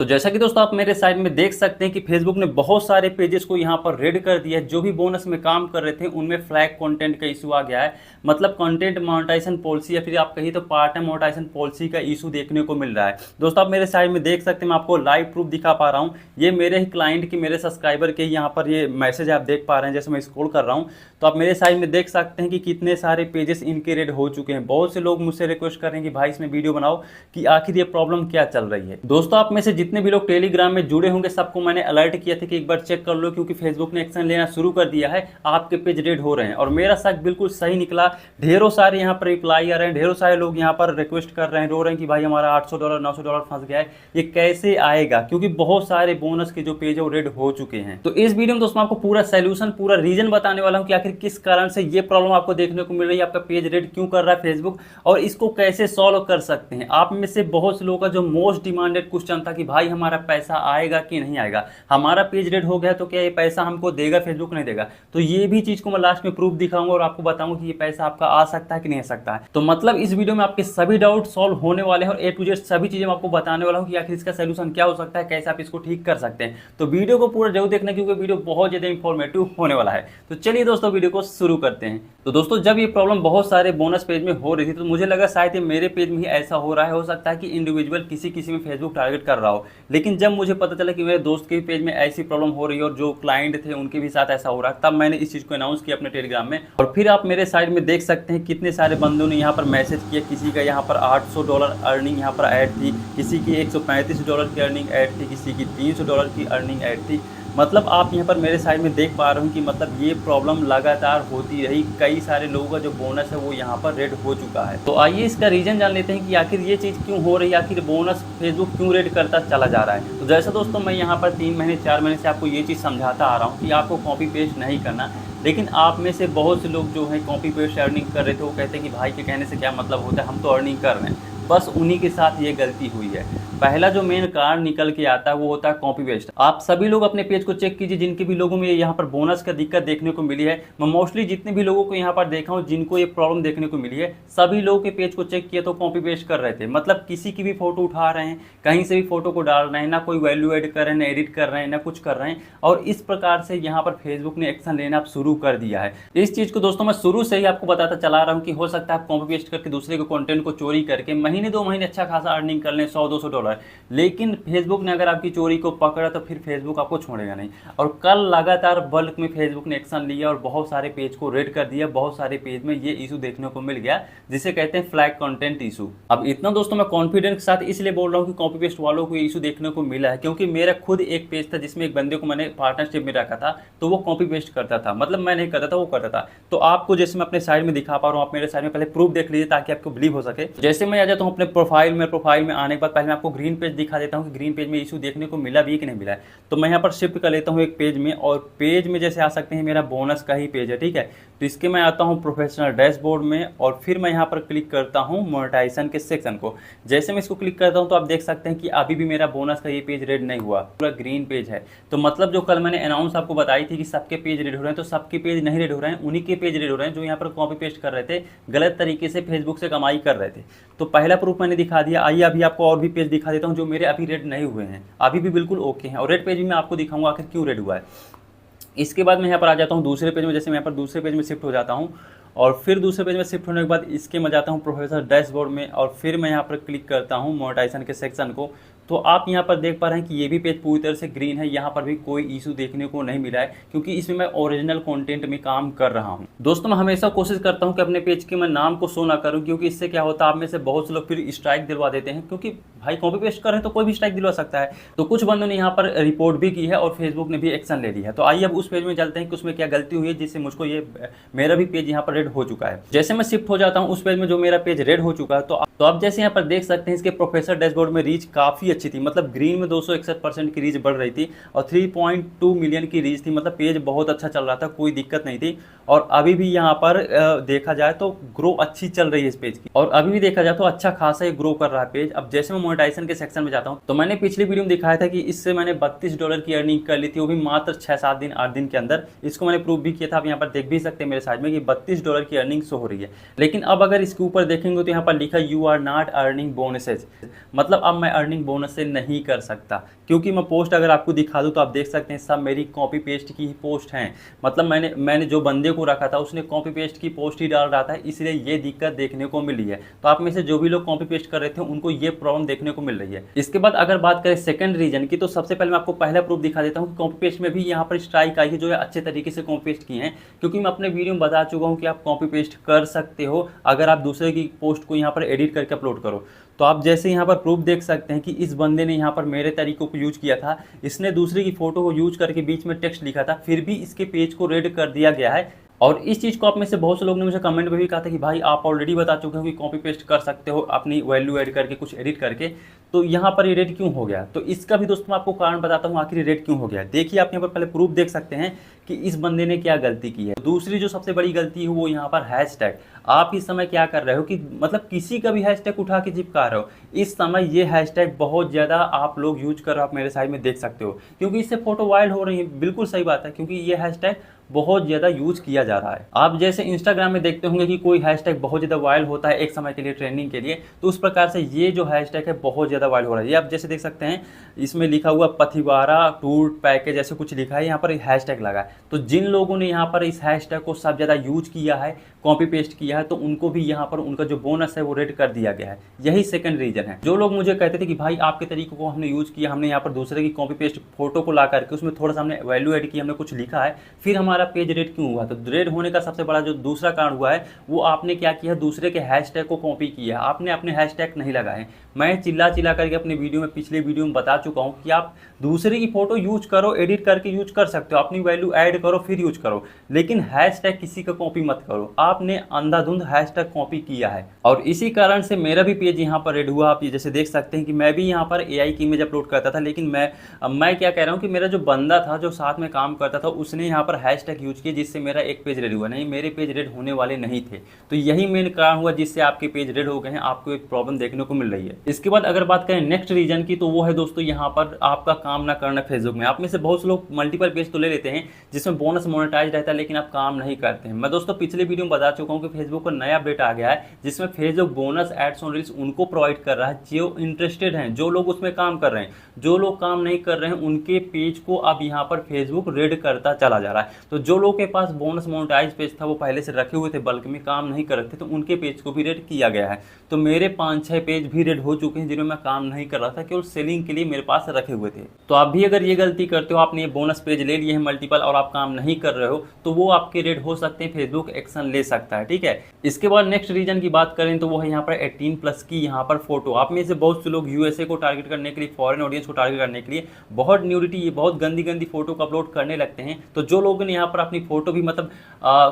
तो जैसा कि दोस्तों आप मेरे साइड में देख सकते हैं कि फेसबुक ने बहुत सारे पेजेस को यहाँ पर रेड कर दिया है। जो भी बोनस में काम कर रहे थे उनमें फ्लैग कंटेंट का इशू आ गया है। मतलब कंटेंट मोनेटाइजेशन पॉलिसी या फिर आप कहिए तो पार्ट टाइम मोनेटाइजेशन पॉलिसी का इशू देखने को मिल रहा है। दोस्तों आप मेरे साइड में देख सकते हैं, मैं आपको लाइव प्रूफ दिखा पा रहा हूँ। ये मेरे ही क्लाइंट की, मेरे सब्सक्राइबर के यहाँ पर ये मैसेज आप देख पा रहे हैं। जैसे मैं स्क्रॉल कर रहा हूँ तो आप मेरे साइड में देख सकते हैं कि कितने सारे पेजेस इनके रेड हो चुके हैं। बहुत से लोग मुझसे रिक्वेस्ट कर रहे हैं कि भाई इसमें वीडियो बनाओ कि आखिर ये प्रॉब्लम क्या चल रही है। दोस्तों आप में से जितने भी लोग टेलीग्राम में जुड़े होंगे सबको मैंने अलर्ट किया था कि एक बार चेक कर लो, क्योंकि फेसबुक ने एक्शन लेना शुरू कर दिया है, आपके पेज रेड हो रहे हैं। और मेरा शक बिल्कुल सही निकला। ढेरों सारे यहाँ पर रिप्लाई आ रहे हैं, ढेरों सारे लोग यहाँ पर रिक्वेस्ट कर रहे हैं, रो रहे हैं कि भाई हमारा $800 $900 फंस गया है, ये कैसे आएगा, क्योंकि बहुत सारे बोनस के जो पेज है वो रेड हो चुके हैं। तो इस वीडियो में दोस्तों आपको पूरा सोल्यूशन, पूरा रीजन बताने वाला हूँ कि आखिर किस कारण से ये प्रॉब्लम आपको देखने को मिल रही है, आपका पेज रेड क्यों कर रहा है फेसबुक, और इसको कैसे सॉल्व कर सकते हैं। आप में से बहुत से लोगों का जो मोस्ट डिमांडेड क्वेश्चन था कि भाई हमारा पैसा आएगा कि नहीं आएगा, हमारा पेज रेड हो गया तो क्या ये पैसा हमको देगा, फेसबुक नहीं देगा। तो ये भी चीज को मैं लास्ट में प्रूफ दिखाऊंगा और आपको बताऊंगा कि ये पैसा आपका आ सकता है कि नहीं आ सकता है। तो मतलब इस वीडियो में आपके सभी डाउट सॉल्व होने वाले हैं और A to Z सभी चीजें मैं आपको बताने वाला हूं कि आखिर इसका सोल्यूशन क्या हो सकता है, कैसे आप इसको ठीक कर सकते हैं। तो वीडियो को पूरा जरूर देखना क्योंकि वीडियो बहुत ज्यादा इंफॉर्मेटिव होने वाला है। तो चलिए दोस्तों वीडियो को शुरू करते हैं। तो दोस्तों जब ये प्रॉब्लम बहुत सारे बोनस पेज में हो रही थी तो मुझे लगा शायद ये मेरे पेज में ही ऐसा हो रहा है। हो सकता है कि इंडिविजुअल किसी में फेसबुक टारगेट कर रहा हो, लेकिन जब मुझे पता चला कि मेरे दोस्त के पेज में ऐसी प्रॉब्लम हो रही है और जो क्लाइंट थे उनके भी साथ ऐसा हो रहा है, तब मैंने इस चीज को अनाउंस किया अपने टेलीग्राम में। और फिर आप मेरे साइड में देख सकते हैं कितने सारे बंदों ने यहाँ पर मैसेज किया। किसी का यहाँ पर $800 अर्निंग यहाँ पर ऐड थी, किसी की $135 की अर्निंग ऐड थी, किसी की $300 की अर्निंग ऐड थी। मतलब आप यहाँ पर मेरे साइड में देख पा रहे हो कि मतलब ये प्रॉब्लम लगातार होती रही। कई सारे लोगों का जो बोनस है वो यहाँ पर रेड हो चुका है। तो आइए इसका रीजन जान लेते हैं कि आखिर ये चीज़ क्यों हो रही है, आखिर बोनस फेसबुक क्यों रेड करता चला जा रहा है। तो जैसा दोस्तों मैं यहाँ पर 3 महीने 4 महीने से आपको ये चीज़ समझाता आ रहा हूँ कि आपको कॉपी पेस्ट नहीं करना, लेकिन आप में से बहुत से लोग जो है कॉपी पेस्ट अर्निंग कर रहे थे वो कहते हैं कि भाई के कहने से क्या मतलब होता है, हम तो अर्निंग कर रहे हैं। बस उन्हीं के साथ ये गलती हुई है। पहला जो मेन कारण निकल के आता है वो होता है कॉपी पेस्ट। आप सभी लोग अपने पेज को चेक कीजिए, जिनके भी लोगों में यहाँ पर बोनस का दिक्कत देखने को मिली है। मैं मोस्टली जितने भी लोगों को यहाँ पर देखा हूँ जिनको ये प्रॉब्लम देखने को मिली है, सभी लोगों के पेज को चेक किया तो कॉपी पेस्ट कर रहे थे। मतलब किसी की भी फोटो उठा रहे हैं, कहीं से भी फोटो को डाल रहे हैं, ना कोई वैल्यू एड कर रहे हैं, ना एडिट कर रहे हैं, ना कुछ कर रहे हैं। और इस प्रकार से यहाँ पर फेसबुक ने एक्शन लेना शुरू कर दिया है। इस चीज को दोस्तों मैं शुरू से ही आपको बताता चला रहा हूँ कि हो सकता है आप कॉपी पेस्ट करके दूसरे के कंटेंट को चोरी करके महीने 2 महीने अच्छा खासा अर्निंग कर लें, $100-200, लेकिन फेसबुक ने अगर आपकी चोरी को पकड़ा तो फिर फेसबुक आपको छोड़ेगा नहीं। और कल लगातार बल्क में फेसबुक ने एक्शन लिया और बहुत सारे पेज को रेड कर दिया। बहुत सारे पेज में ये इशू देखने को मिल गया जिसे कहते हैं फ्लैग कंटेंट इशू। अब इतना दोस्तों मैं कॉन्फिडेंस के साथ इसलिए बोल रहा हूँ कि कॉपी पेस्ट वालों को ये इशू देखने को मिला है, क्योंकि मेरा खुद एक पेज था जिसमें एक बंदे को मैंने पार्टनरशिप में रखा था, तो वो कॉपी पेस्ट करता था। मतलब मैं नहीं करता था, वो करता था। तो आपको जैसे मैं अपने साइड में दिखा पा रहा हूँ, आप मेरे साइड में पहले प्रूफ देख लीजिए ताकि आपको बिलीव हो सके। जैसे मैं आ जाता हूँ अपने प्रोफाइल में आने के बाद पहले मैं आपको ग्रीन पेज दिखा देता हूँ कि ग्रीन पेज में इशू देखने को मिला भी कि नहीं मिला है। तो मैं यहाँ पर शिफ्ट कर लेता हूँ एक पेज में, और पेज में जैसे आ सकते हैं मेरा बोनस का ही पेज है, ठीक है। तो इसके मैं आता हूँ प्रोफेशनल डैशबोर्ड में और फिर मैं यहाँ पर क्लिक करता हूँ मोनेटाइजेशन के सेक्शन को। जैसे मैं इसको क्लिक करता हूँ तो आप देख सकते हैं कि अभी भी मेरा बोनस का ये पेज रेड नहीं हुआ, पूरा ग्रीन पेज है। तो मतलब जो कल मैंने अनाउंस आपको बताई थी कि सबके पेज रेड हो रहे हैं, तो सबके पेज नहीं रेड हो रहे हैं, उन्हीं के पेज रेड हो रहे हैं जो यहाँ पर कॉपी पेस्ट कर रहे थे, गलत तरीके से फेसबुक से कमाई कर रहे थे। तो पहला प्रूफ मैंने दिखा दिया। आइए अभी आपको और भी पेज दिखा देता हूँ जो मेरे अभी रेड नहीं हुए हैं, अभी भी बिल्कुल ओके हैं। और रेड पेज भी मैं आपको दिखाऊंगा आखिर क्यों रेड हुआ है। इसके बाद मैं यहाँ पर आ जाता हूँ दूसरे पेज में। जैसे मैं यहाँ पर दूसरे पेज में शिफ्ट हो जाता हूँ और फिर दूसरे पेज में शिफ्ट होने के बाद इसके मैं जाता हूँ प्रोफेशनल डैशबोर्ड में और फिर मैं यहाँ पर क्लिक करता हूँ मोनेटाइजेशन के सेक्शन को। तो आप यहाँ पर देख पा रहे हैं कि ये भी पेज पूरी तरह से ग्रीन है, यहाँ पर भी कोई इशू देखने को नहीं मिला है, क्योंकि इसमें मैं ओरिजिनल कंटेंट में काम कर रहा हूँ। दोस्तों मैं हमेशा कोशिश करता हूँ कि अपने पेज के मैं नाम को शो ना करूँ, क्योंकि इससे क्या होता है आप में से बहुत से लोग फिर स्ट्राइक दिलवा देते हैं, क्योंकि भाई कॉपी पेस्ट कर रहे हैं तो कोई भी स्ट्राइक दिलवा सकता है। तो कुछ बंदों ने यहाँ पर रिपोर्ट भी की है और फेसबुक ने भी एक्शन ले लिया है। तो आइए अब उस पेज में चलते हैं कि उसमें क्या गलती हुई है जिससे मुझको ये मेरा भी पेज यहाँ पर रेड हो चुका है। जैसे मैं शिफ्ट हो जाता हूँ उस पेज में जो मेरा पेज रेड हो चुका है, तो आप जैसे यहाँ पर देख सकते हैं इसके प्रोफेसर डैशबोर्ड में रीच काफ़ी अच्छी थी। मतलब ग्रीन में 261% की रीच बढ़ रही थी और 3.2 मिलियन की रीच थी। मतलब पेज बहुत अच्छा चल रहा था, कोई दिक्कत नहीं थी। और अभी भी यहाँ पर देखा जाए तो ग्रो अच्छी चल रही है इस पेज की, और अभी भी देखा जाए तो अच्छा खासा ही ग्रो कर रहा है पेज। अब जैसे मैं मोनेटाइजेशन के सेक्शन में जाता हूँ तो मैंने पिछली वीडियो में दिखाया था कि इससे मैंने $32 की अर्निंग कर ली थी, वो भी मात्र 6-7 दिन 8 दिन के अंदर। इसको मैंने प्रूव भी किया था, आप यहाँ पर देख भी सकते हैं मेरे साइड में कि $32 की अर्निंग शो हो रही है। लेकिन अब अगर इसके ऊपर देखेंगे तो यहाँ पर लिखा you are not earning bonuses, मतलब अब मैं अर्निंग बोनस बोनस से नहीं कर सकता, क्योंकि मैं पोस्ट अगर आपको दिखा दूँ तो आप देख सकते हैं सब मेरी कॉपी पेस्ट की ही पोस्ट हैं। मतलब मैंने जो बंदे को रखा था उसने कॉपी पेस्ट की पोस्ट ही डाल रहा था, इसलिए ये दिक्कत देखने को मिली है। तो आप में से जो भी लोग कॉपी पेस्ट कर रहे थे उनको ये प्रॉब्लम देखने को मिल रही है। इसके बाद अगर बात करें सेकंड रीजन की, तो सबसे पहले मैं आपको पहला प्रूफ दिखा देता हूँ कि कॉपी पेस्ट में भी यहाँ पर स्ट्राइक आई है, जो है अच्छे तरीके से कॉपी पेस्ट किए हैं। क्योंकि मैं अपने वीडियो में बता चुका हूँ कि आप कॉपी पेस्ट कर सकते हो अगर आप दूसरे की पोस्ट को यहाँ पर एडिट करके अपलोड करो। तो आप जैसे यहाँ पर प्रूफ देख सकते हैं कि इस बंदे ने यहाँ पर मेरे तरीकों को यूज किया था, इसने दूसरे की फोटो को यूज करके बीच में टेक्स्ट लिखा था, फिर भी इसके पेज को रेड कर दिया गया है। और इस चीज़ को आप में से बहुत से लोग ने मुझे कमेंट में भी कहा था कि भाई आप ऑलरेडी बता चुके हो कि कॉपी पेस्ट कर सकते हो अपनी वैल्यू ऐड करके, कुछ एडिट करके, तो यहाँ पर ये रेड क्यों हो गया। तो इसका भी दोस्तों मैं आपको कारण बताता हूँ आखिर रेड क्यों हो गया। देखिए आप यहाँ पर पहले प्रूफ देख सकते हैं कि इस बंदे ने क्या गलती की है। दूसरी जो सबसे बड़ी गलती है वो यहाँ पर हैशटैग। आप इस समय क्या कर रहे हो कि मतलब किसी का भी हैशटैग उठा के चिपका रहे हो। इस समय ये हैशटैग बहुत ज़्यादा आप लोग यूज कर रहे हो, आप मेरे साइड में देख सकते हो, क्योंकि इससे फोटो वायरल हो रही है। बिल्कुल सही बात है, क्योंकि ये हैशटैग बहुत ज़्यादा यूज किया जा रहा है। आप जैसे इंस्टाग्राम में देखते होंगे कि कोई हैशटैग बहुत ज़्यादा वायरल होता है एक समय के लिए ट्रेंडिंग के लिए, तो उस प्रकार से ये जो हैशटैग है बहुत ज़्यादा वायरल हो रहा है। ये आप जैसे देख सकते हैं इसमें लिखा हुआ पथिवारा टूर पैकेज ऐसे कुछ लिखा है, यहाँ पर हैशटैग लगा है। तो जिन लोगों ने यहाँ पर इस हैशटैग को सब ज़्यादा यूज किया है, कॉपी पेस्ट किया है, तो उनको भी यहाँ पर उनका जो बोनस है वो रेड कर दिया गया है। यही सेकंड रीजन है। जो लोग मुझे कहते थे कि भाई आपके तरीकों को हमने यूज किया, हमने यहाँ पर दूसरे की कॉपी पेस्ट फोटो को ला करके उसमें थोड़ा सा हमने वैल्यू ऐड की, हमने कुछ लिखा है, फिर हमारा पेज रेड क्यों हुआ। तो रेड होने का सबसे बड़ा जो दूसरा कारण हुआ है वो आपने क्या किया, दूसरे के हैशटैग को कॉपी किया, आपने अपने हैशटैग नहीं लगाए। मैं चिल्ला करके अपने वीडियो में, पिछले वीडियो में बता चुका हूँ कि आप दूसरे की फोटो यूज करो, एडिट करके यूज कर सकते हो, अपनी वैल्यू ऐड करो फिर यूज करो, लेकिन हैशटैग किसी का कॉपी मत करो। आपने अंधाधुंध हैशटैग कॉपी किया है और इसी कारण से मेरा भी पेज यहाँ पर रेड हुआ। आप ये जैसे देख सकते हैं कि मैं भी यहाँ पर एआई की इमेज अपलोड करता था, लेकिन मैं क्या कह रहा हूँ कि मेरा जो बंदा था जो साथ में काम करता था उसने यहाँ पर हैशटैग यूज किया, जिससे मेरा एक पेज रेड हुआ। नहीं, मेरे पेज रेड होने वाले नहीं थे। तो यही मेन कारण हुआ जिससे आपके पेज रेड हो गए हैं, आपको एक प्रॉब्लम देखने को मिल रही है। इसके बाद अगर बात करें नेक्स्ट रीजन की, तो वो है दोस्तों यहाँ पर आपका काम ना करना फेसबुक में। आप में से बहुत से लोग मल्टीपल पेज तो ले लेते हैं जिसमें बोनस मोनेटाइज रहता है, लेकिन आप काम नहीं करते हैं। मैं दोस्तों पिछले वीडियो में बता चुका हूँ कि फेसबुक का नया अपडेट आ गया है जिसमें Facebook bonus ads on reels उनको प्रोवाइड कर रहा है जो इंटरेस्टेड हैं, जो लोग उसमें काम कर रहे हैं। जो लोग काम नहीं कर रहे हैं उनके पेज को अब यहाँ पर फेसबुक रेड करता चला जा रहा है। तो जो लोग के पास बोनस मोनेटाइज पेज था वो पहले से रखे हुए थे, बल्कि में काम नहीं कर रहे थे, तो उनके पेज को भी रेड किया गया है। तो मेरे 5-6 पेज भी रेड हो चुके हैं जिन्हें मैं काम नहीं कर रहा था, केवल सेलिंग के लिए मेरे पास रखे हुए थे। तो आप भी अगर ये गलती करते हो, आपने ये बोनस पेज ले लिए हैं मल्टीपल और आप काम नहीं कर रहे हो, तो वो आपके रेड हो सकते हैं, फेसबुक एक्शन ले सकता है। ठीक है। इसके बाद नेक्स्ट रीजन की बात करें तो वो है यहाँ पर 18+ की यहाँ पर फोटो। आप में से बहुत से लोग यूएसए को टारगेट करने के लिए, फॉरेन ऑडियंस को टारगेट करने के लिए बहुत न्यूडिटी, ये बहुत गंदी गंदी फोटो को अपलोड करने लगते हैं। तो जो लोगों ने यहाँ पर अपनी फोटो भी मतलब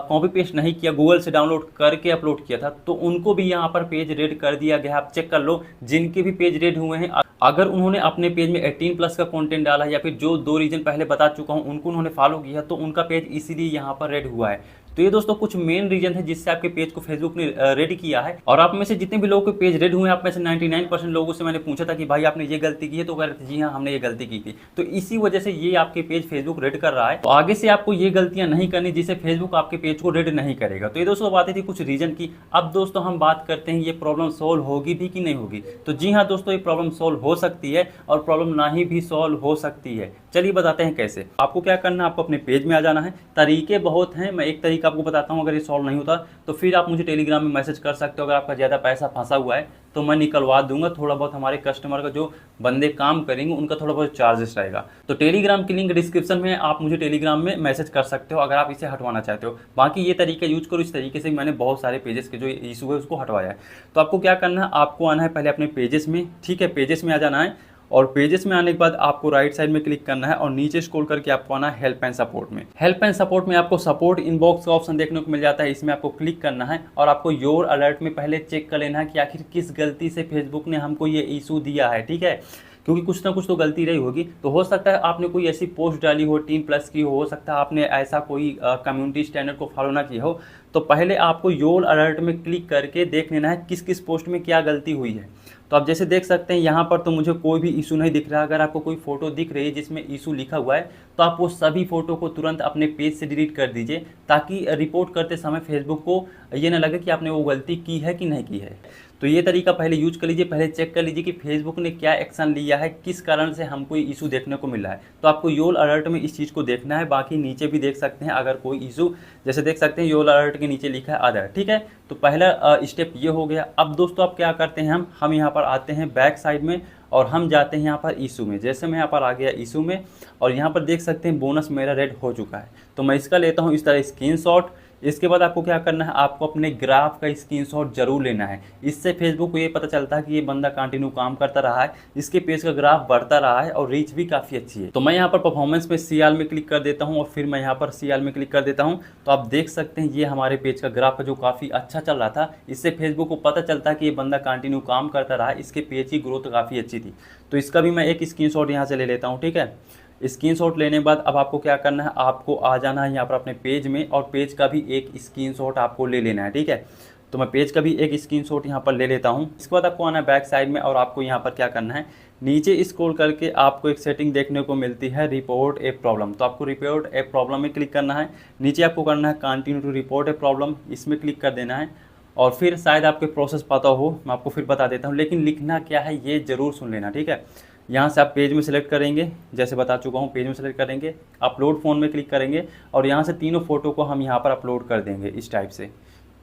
कॉपी पेस्ट नहीं किया, गूगल से डाउनलोड करके अपलोड किया था, तो उनको भी यहाँ पर पेज रेड कर दिया गया। आप चेक कर लो जिनके भी पेज रेड हुए हैं, अगर उन्होंने अपने पेज में 18+ का कंटेंट डाला या फिर जो 2 रीजन पहले बता चुका हूँ उनको उन्होंने फॉलो किया, तो उनका पेज इसीलिए यहाँ पर रेड हुआ है। तो ये दोस्तों कुछ मेन रीजन है जिससे आपके पेज को फेसबुक ने रेड किया है। और आप में से जितने भी लोगों के पेज रेड हुए हैं, आप में से 99% लोगों से मैंने पूछा था कि भाई आपने ये गलती की है, तो कह रहे थे जी हाँ हमने ये गलती की थी। तो इसी वजह से ये आपके पेज फेसबुक रेड कर रहा है। तो आगे से आपको ये गलतियां नहीं करनी जिससे फेसबुक आपके पेज को रेड नहीं करेगा। तो ये दोस्तों बातें थी कुछ रीजन की। अब दोस्तों हम बात करते हैं ये प्रॉब्लम सॉल्व होगी भी कि नहीं होगी। तो जी हाँ दोस्तों, ये प्रॉब्लम सॉल्व हो सकती है और प्रॉब्लम ना ही भी सॉल्व हो सकती है। चलिए बताते हैं कैसे। आपको क्या करना है, आपको अपने पेज में आ जाना है। तरीके बहुत हैं, मैं एक तरीका आपको बताता हूँ। अगर ये सॉल्व नहीं होता तो फिर आप मुझे टेलीग्राम में मैसेज कर सकते हो। अगर आपका ज़्यादा पैसा फंसा हुआ है तो मैं निकलवा दूंगा। थोड़ा बहुत हमारे कस्टमर का जो बंदे काम करेंगे उनका थोड़ा बहुत चार्जेस रहेगा। तो टेलीग्राम की लिंक डिस्क्रिप्शन में, आप मुझे टेलीग्राम में मैसेज कर सकते हो अगर आप इसे हटवाना चाहते हो। बाकी ये तरीका यूज करो, इस तरीके से मैंने बहुत सारे पेजेस के जो इशू है उसको हटवाया है। तो आपको क्या करना है, आपको आना है पहले अपने पेजेस में। ठीक है, पेजेस में आ जाना है और पेजेस में आने के बाद आपको राइट साइड में क्लिक करना है और नीचे स्क्रॉल करके आपको आना है हेल्प एंड सपोर्ट में। हेल्प एंड सपोर्ट में आपको सपोर्ट इनबॉक्स का ऑप्शन देखने को मिल जाता है, इसमें आपको क्लिक करना है और आपको योर अलर्ट में पहले चेक कर लेना है कि आखिर किस गलती से फेसबुक ने हमको ये इशू दिया है। ठीक है, क्योंकि कुछ ना कुछ तो गलती रही होगी। तो हो सकता है आपने कोई ऐसी पोस्ट डाली हो 18+ की, हो सकता है आपने ऐसा कोई कम्युनिटी स्टैंडर्ड को फॉलो ना किया हो। तो पहले आपको योर अलर्ट में क्लिक करके देख लेना है किस किस पोस्ट में क्या गलती हुई है। तो आप जैसे देख सकते हैं यहाँ पर तो मुझे कोई भी इशू नहीं दिख रहा। अगर आपको कोई फोटो दिख रही है जिसमें इशू लिखा हुआ है तो आप वो सभी फोटो को तुरंत अपने पेज से डिलीट कर दीजिए, ताकि रिपोर्ट करते समय फेसबुक को ये ना लगे कि आपने वो गलती की है कि नहीं की है। तो ये तरीका पहले यूज कर लीजिए, पहले चेक कर लीजिए कि फेसबुक ने क्या एक्शन लिया है, किस कारण से हमको ये इशू देखने को मिला है। तो आपको योल अलर्ट में इस चीज़ को देखना है। बाकी नीचे भी देख सकते हैं अगर कोई इशू, जैसे देख सकते हैं योल अलर्ट के नीचे लिखा है अदर, ठीक है। तो पहला स्टेप ये हो गया। अब दोस्तों आप क्या करते हैं, हम यहाँ पर आते हैं बैक साइड में और हम जाते हैं यहाँ पर इशू में। जैसे मैं यहाँ पर आ गया इशू में और यहाँ पर देख सकते हैं बोनस मेरा रेड हो चुका है। तो मैं इसका लेता हूँ इस तरह स्क्रीनशॉट। इसके बाद आपको क्या करना है, आपको अपने ग्राफ का स्क्रीनशॉट जरूर लेना है। इससे फेसबुक को ये पता चलता है कि ये बंदा कंटिन्यू काम करता रहा है, इसके पेज का ग्राफ बढ़ता रहा है और रीच भी काफ़ी अच्छी है। तो मैं यहाँ पर परफॉर्मेंस में सीआल में क्लिक कर देता हूँ और फिर मैं यहाँ पर सीआल में क्लिक कर देता हूँ। तो आप देख सकते हैं ये हमारे पेज का ग्राफ है जो काफ़ी अच्छा चल रहा था। इससे फेसबुक को पता चलता है कि ये बंदा कंटिन्यू काम करता रहा, इसके पेज की ग्रोथ काफ़ी अच्छी थी। तो इसका भी मैं एक स्क्रीनशॉट यहाँ से ले लेता हूँ, ठीक है। स्क्रीनशॉट लेने के बाद अब आपको क्या करना है, आपको आ जाना है यहाँ पर अपने पेज में और पेज का भी एक स्क्रीनशॉट आपको ले लेना है, ठीक है। तो मैं पेज का भी एक स्क्रीनशॉट यहाँ पर ले लेता हूँ। इसके बाद आपको आना है बैक साइड में और आपको यहाँ पर क्या करना है, नीचे स्क्रॉल करके आपको एक सेटिंग देखने को मिलती है रिपोर्ट ए प्रॉब्लम। तो आपको रिपोर्ट ए प्रॉब्लम में क्लिक करना है। नीचे आपको करना है continue to report a problem, इसमें क्लिक कर देना है। और फिर शायद आपके प्रोसेस पता हो, मैं आपको फिर बता देता हूँ, लेकिन लिखना क्या है ये ज़रूर सुन लेना, ठीक है। यहाँ से आप पेज में सेलेक्ट करेंगे, जैसे बता चुका हूँ, पेज में सेलेक्ट करेंगे, अपलोड फ़ोन में क्लिक करेंगे और यहाँ से तीनों फ़ोटो को हम यहाँ पर अपलोड कर देंगे इस टाइप से।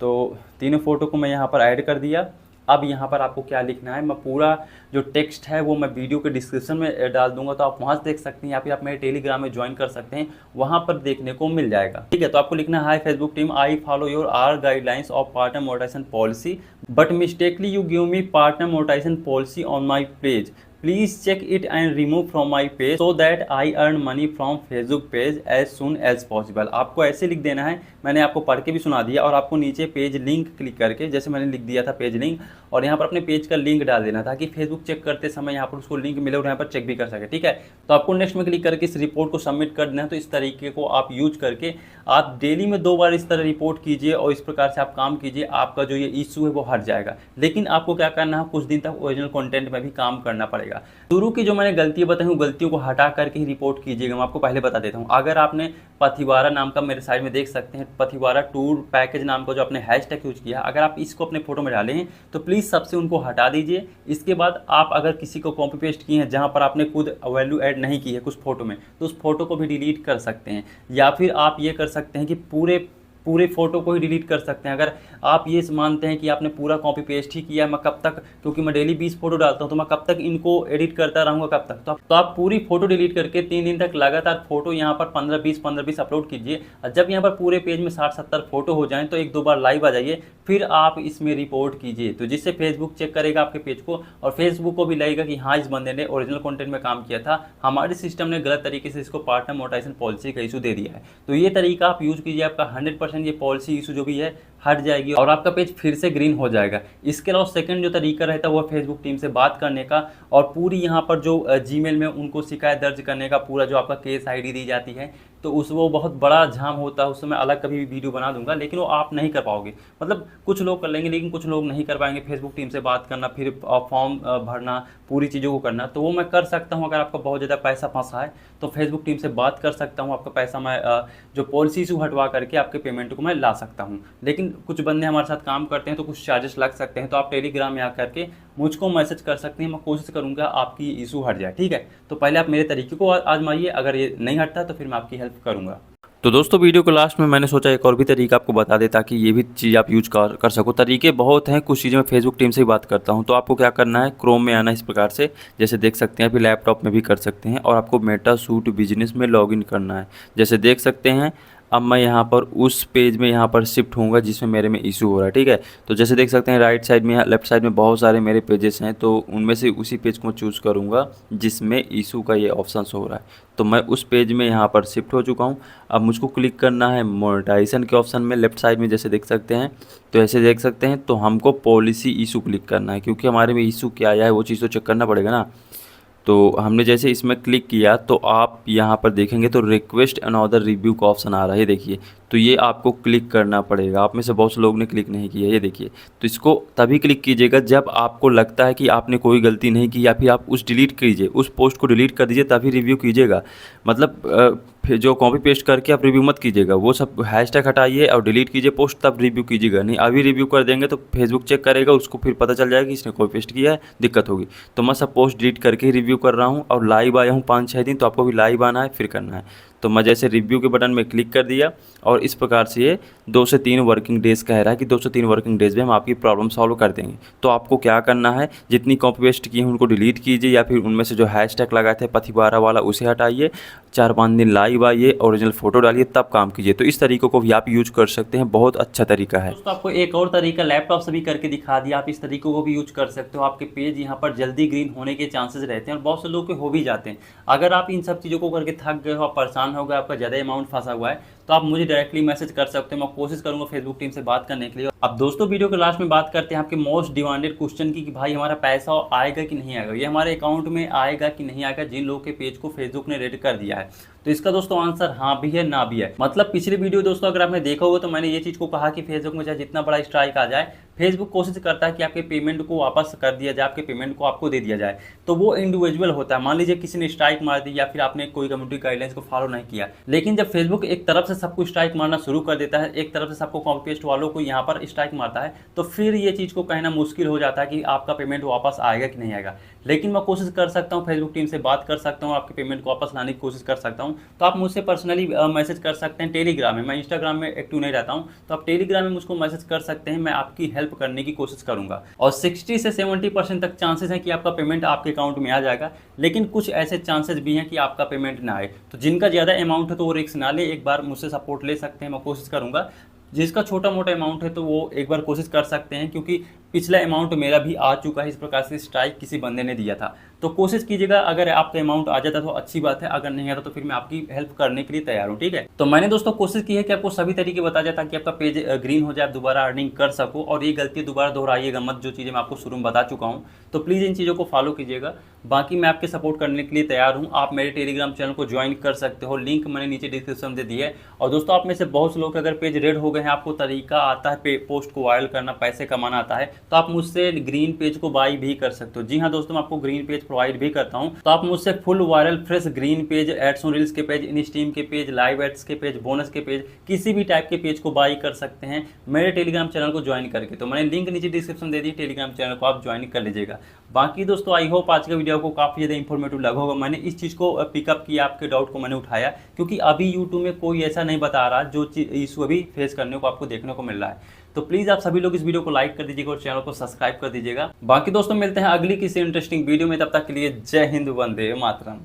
तो तीनों फ़ोटो को मैं यहाँ पर ऐड कर दिया। अब यहाँ पर आपको क्या लिखना है, मैं पूरा जो टेक्स्ट है वो मैं वीडियो के डिस्क्रिप्शन में डाल दूंगा, तो आप वहाँ से देख सकते हैं या फिर आप मेरे टेलीग्राम में ज्वाइन कर सकते हैं, वहाँ पर देखने को मिल जाएगा, ठीक है। तो आपको लिखना है, hi Facebook team, I follow your are guidelines of partner monetization policy but mistakenly you give me partner monetization policy on my page, please check it and remove from my page so that I earn money from Facebook page as soon as possible. आपको ऐसे लिख देना है, मैंने आपको पढ़ के भी सुना दिया। और आपको नीचे पेज लिंक क्लिक करके, जैसे मैंने लिख दिया था पेज लिंक, और यहाँ पर अपने पेज का लिंक डाल देना ताकि फेसबुक चेक करते समय यहाँ पर उसको लिंक मिले और यहाँ पर चेक भी कर सके, ठीक है। तो आपको नेक्स्ट में क्लिक करके इस रिपोर्ट को सबमिट कर देना है। तो इस तरीके को आप यूज करके आप डेली में 2 बार इस तरह रिपोर्ट कीजिए और इस प्रकार से आप काम कीजिए, आपका जो ये इशू है वो हट जाएगा। लेकिन आपको क्या करना है, कुछ दिन तक ओरिजिनल कंटेंट में भी काम करना पड़ेगा। शुरू की जो मैंने गलतियां बताई हूँ, गलतियों को हटा करके ही रिपोर्ट कीजिएगा। मैं आपको पहले बता देता हूँ, अगर आपने पथिवारा नाम का, मेरे साइड में देख सकते हैं पथिवारा टूर पैकेज नाम का जो आपने हैशटैग यूज किया, अगर आप इसको अपने फोटो में डाले हैं तो प्लीज़ सबसे उनको हटा दीजिए। इसके बाद आप अगर किसी को कॉपी पेस्ट किए हैं जहाँ पर आपने खुद वैल्यू ऐड नहीं की है कुछ फोटो में, तो उस फोटो को भी डिलीट कर सकते हैं। या फिर आप ये कर सकते हैं कि पूरे फोटो को ही डिलीट कर सकते हैं। अगर आप ये मानते हैं कि आपने पूरा कॉपी पेस्ट ही किया, मैं कब तक, क्योंकि मैं डेली 20 फोटो डालता हूं तो मैं कब तक इनको एडिट करता रहूँगा, कब तक। तो आप पूरी फोटो डिलीट करके 3 दिन तक लगातार फोटो यहाँ पर 15-20 अपलोड कीजिए। और जब यहाँ पर पूरे पेज में 60-70 फोटो हो जाएं तो 1-2 बार लाइव आ जाइए, फिर आप इसमें रिपोर्ट कीजिए। तो जिससे फेसबुक चेक करेगा आपके पेज को और फेसबुक को भी लगेगा कि हाँ, इस बंदे ने ओरिजिनल कंटेंट में काम किया था, हमारे सिस्टम ने गलत तरीके से इसको पार्टनर मोनेटाइजेशन पॉलिसी का इशू दे दिया है। तो ये तरीका आप यूज कीजिए, आपका 100% ये पॉलिसी इशू जो भी है हट जाएगी और आपका पेज फिर से ग्रीन हो जाएगा। इसके अलावा सेकंड जो तरीका रहता है वो फेसबुक टीम से बात करने का और पूरी यहाँ पर जो जीमेल में उनको शिकायत दर्ज करने का, पूरा जो आपका केस आईडी दी जाती है, तो उस वो बहुत बड़ा झाम होता है, उसमें अलग कभी भी वीडियो बना दूंगा, लेकिन वो आप नहीं कर पाओगे। मतलब कुछ लोग कर लेंगे लेकिन कुछ लोग नहीं कर पाएंगे। फेसबुक टीम से बात करना, फिर फॉर्म भरना, पूरी चीज़ों को करना, तो वो मैं कर सकता हूँ। अगर आपका बहुत ज़्यादा पैसा फंसा है तो फेसबुक टीम से बात कर सकता हूँ, आपका पैसा मैं जो पॉलिसी इशू हटवा करके आपके पेमेंट को मैं ला सकता हूँ। लेकिन कुछ बंदे हमारे साथ काम करते हैं तो कुछ चार्जेस लग सकते हैं, तो आप टेलीग्राम में आकर के मुझको मैसेज कर सकते हैं, मैं कोशिश करूँगा आपकी इशू हट जाए, ठीक है। तो पहले आप मेरे तरीके को आजमाइए, अगर ये नहीं हटता तो फिर मैं आपकी हेल्प करूँगा। तो दोस्तों वीडियो को लास्ट में मैंने सोचा एक और भी तरीका आपको बता दें ताकि ये भी चीज़ आप यूज कर सको। तरीके बहुत हैं, कुछ चीज़ें मैं फेसबुक टीम से ही बात करता हूँ। तो आपको क्या करना है, क्रोम में आना इस प्रकार से, जैसे देख सकते हैं, फिर लैपटॉप में भी कर सकते हैं और आपको मेटा सूट बिजनेस में लॉगिन करना है। जैसे देख सकते हैं अब मैं यहाँ पर उस पेज में यहाँ पर शिफ्ट होऊंगा जिसमें मेरे में इशू हो रहा है, ठीक है। तो जैसे देख सकते हैं राइट साइड में, लेफ्ट साइड में बहुत सारे मेरे पेजेस हैं, तो उनमें से उसी पेज को मैं चूज़ करूँगा जिसमें इशू का ये ऑप्शन हो रहा है। तो मैं उस पेज में यहाँ पर शिफ्ट हो चुका हूँ। अब मुझको क्लिक करना है मोनेटाइजेशन के ऑप्शन में लेफ्ट साइड में, जैसे देख सकते हैं। तो ऐसे देख सकते हैं, तो हमको पॉलिसी इशू क्लिक करना है क्योंकि हमारे में इशू क्या आया है वो चीज़ तो चेक करना पड़ेगा ना। तो हमने जैसे इसमें क्लिक किया तो आप यहाँ पर देखेंगे तो रिक्वेस्ट अनदर रिव्यू का ऑप्शन आ रहा है, देखिए। तो ये आपको क्लिक करना पड़ेगा। आप में से बहुत से लोग ने क्लिक नहीं किया, ये देखिए। तो इसको तभी क्लिक कीजिएगा जब आपको लगता है कि आपने कोई गलती नहीं की, या फिर आप उस डिलीट कीजिए, उस पोस्ट को डिलीट कर दीजिए तभी रिव्यू कीजिएगा। मतलब फिर जो कॉपी पेस्ट करके आप रिव्यू मत कीजिएगा, वो सब हैशटैग हटाइए और डिलीट कीजिए पोस्ट, तब रिव्यू कीजिएगा। नहीं अभी रिव्यू कर देंगे तो फेसबुक चेक करेगा, उसको फिर पता चल जाएगा कि इसने कॉपी पेस्ट किया है, दिक्कत होगी। तो मैं सब पोस्ट डिलीट करके ही रिव्यू कर रहा हूँ, और लाइव आया हूँ 5-6 दिन, तो आपको भी लाइव आना है फिर करना है। तो मैं जैसे रिव्यू के बटन में क्लिक कर दिया, और इस प्रकार से ये 2 से 3 वर्किंग डेज़ कह रहा है कि 2 से 3 वर्किंग डेज़ में हम आपकी प्रॉब्लम सॉल्व कर देंगे। तो आपको क्या करना है, जितनी कॉपी पेस्ट की हैं उनको डिलीट कीजिए, या फिर उनमें से जो हैशटैग लगाए थे पथिबारा वाला उसे हटाइए, 4-5 दिन लाइव आइए, ओरिजिनल फ़ोटो डालिए, तब काम कीजिए। तो इस तरीक़ों को भी आप यूज कर सकते हैं, बहुत अच्छा तरीका है। दोस्तों आपको एक और तरीका लैपटॉप से भी करके दिखा दिया, आप इस तरीकों को भी यूज कर सकते हो। आपके पेज यहाँ पर जल्दी ग्रीन होने के चांसेस रहते हैं और बहुत से लोग के हो भी जाते हैं। अगर आप इन सब चीज़ों को करके थक गए हो, आप परेशान हो गए, आपका ज़्यादा अमाउंट फंसा हुआ है, तो आप मुझे डायरेक्टली मैसेज कर सकते हो। मैं कोशिश करूंगा फेसबुक टीम से बात करने के लिए। अब दोस्तों वीडियो के लास्ट में बात करते हैं आपके मोस्ट डिमांडेड क्वेश्चन की, कि भाई हमारा पैसा आएगा कि नहीं आएगा, ये हमारे अकाउंट में आएगा कि नहीं आएगा, जिन लोगों के पेज को फेसबुक ने रेड कर दिया है। तो इसका दोस्तों आंसर हाँ भी है ना भी है। मतलब पिछली वीडियो दोस्तों अगर आपने देखा होगा तो मैंने ये चीज़ को कहा कि फेसबुक में चाहे जितना बड़ा स्ट्राइक आ जाए, फेसबुक कोशिश करता है कि आपके पेमेंट को वापस कर दिया जाए, आपके पेमेंट को आपको दे दिया जाए। तो वो इंडिविजुअल होता है। मान लीजिए किसी ने स्ट्राइक मार दी या फिर आपने कोई कम्युनिटी गाइडलाइंस को फॉलो नहीं किया, लेकिन जब फेसबुक एक तरफ से सबको स्ट्राइक मारना शुरू कर देता है, एक तरफ से सबको कॉपी पेस्ट वालों को यहाँ पर स्ट्राइक मारता है, तो फिर ये चीज़ को कहना मुश्किल हो जाता है कि आपका पेमेंट वापस आएगा कि नहीं आएगा। लेकिन मैं कोशिश कर सकता हूँ, फेसबुक टीम से बात कर सकता हूँ, आपके पेमेंट को वापस लाने की कोशिश कर सकता हूँ। तो आप मुझसे पर्सनली मैसेज कर सकते हैं टेलीग्राम में। मैं इंस्टाग्राम में एक्टिव नहीं रहता हूँ, तो आप टेलीग्राम में मुझको मैसेज कर सकते हैं, मैं आपकी हेल्प करने की कोशिश करूंगा। और 60 से 70% तक चांसेस हैं कि आपका पेमेंट आपके अकाउंट में आ जाएगा, लेकिन कुछ ऐसे चांसेस भी हैं कि आपका पेमेंट ना आए। तो जिनका ज़्यादा अमाउंट है तो वो रिस्क ना ले, एक बार मुझसे सपोर्ट ले सकते हैं, मैं कोशिश करूंगा। जिसका छोटा मोटा अमाउंट है तो वो एक बार कोशिश कर सकते हैं, क्योंकि पिछला अमाउंट मेरा भी आ चुका है, इस प्रकार से स्ट्राइक किसी बंदे ने दिया था। तो कोशिश कीजिएगा, अगर आपका अमाउंट आ जाता तो अच्छी बात है, अगर नहीं आता तो फिर मैं आपकी हेल्प करने के लिए तैयार हूँ, ठीक है। तो मैंने दोस्तों कोशिश की है कि आपको सभी तरीके बता जाए ताकि आपका पेज ग्रीन हो जाए, आप दोबारा अर्निंग कर सको। और ये गलती दोबारा दोहराइएगा मत, जो चीज़ें मैं आपको शुरू में बता चुका हूँ। तो प्लीज़ इन चीज़ों को फॉलो कीजिएगा। बाकी मैं आपके सपोर्ट करने के लिए तैयार हूँ। आप मेरे टेलीग्राम चैनल को ज्वाइन कर सकते हो, लिंक मैंने नीचे डिस्क्रिप्शन में दे दी है। और दोस्तों आप में से बहुत से लोग अगर पेज रेड हो गए हैं, आपको तरीका आता है पोस्ट को वायरल करना, पैसे कमाना आता है, तो आप मुझसे ग्रीन पेज को बाई भी कर सकते हो। जी हाँ दोस्तों, मैं आपको ग्रीन पेज प्रोवाइड भी करता हूँ। तो आप मुझसे full viral fresh green page, ads on reels के पेज, इंस्टीम के पेज, लाइव एड्स के पेज, बोनस के पेज, किसी भी टाइप के पेज को बाई कर सकते हैं मेरे टेलीग्राम चैनल को ज्वाइन करके। तो मैंने लिंक नीचे डिस्क्रिप्शन दे दी, टेलीग्राम चैनल को आप ज्वाइन कर लीजिएगा। बाकी दोस्तों आई होप आज का वीडियो आपको काफ़ी ज़्यादा इंफॉर्मेटिव लगा होगा। मैंने इस चीज़ को पिकअप किया, आपके डाउट को मैंने उठाया, क्योंकि अभी यूट्यूब में कोई ऐसा नहीं बता रहा जो इशू अभी फेस करने को आपको देखने को मिल रहा है। तो प्लीज़ आप सभी लोग इस वीडियो को लाइक कर दीजिएगा और चैनल को सब्सक्राइब कर दीजिएगा। बाकी दोस्तों मिलते हैं अगली किसी इंटरेस्टिंग वीडियो में, तब तक के लिए जय हिंद, वंदे मातरम।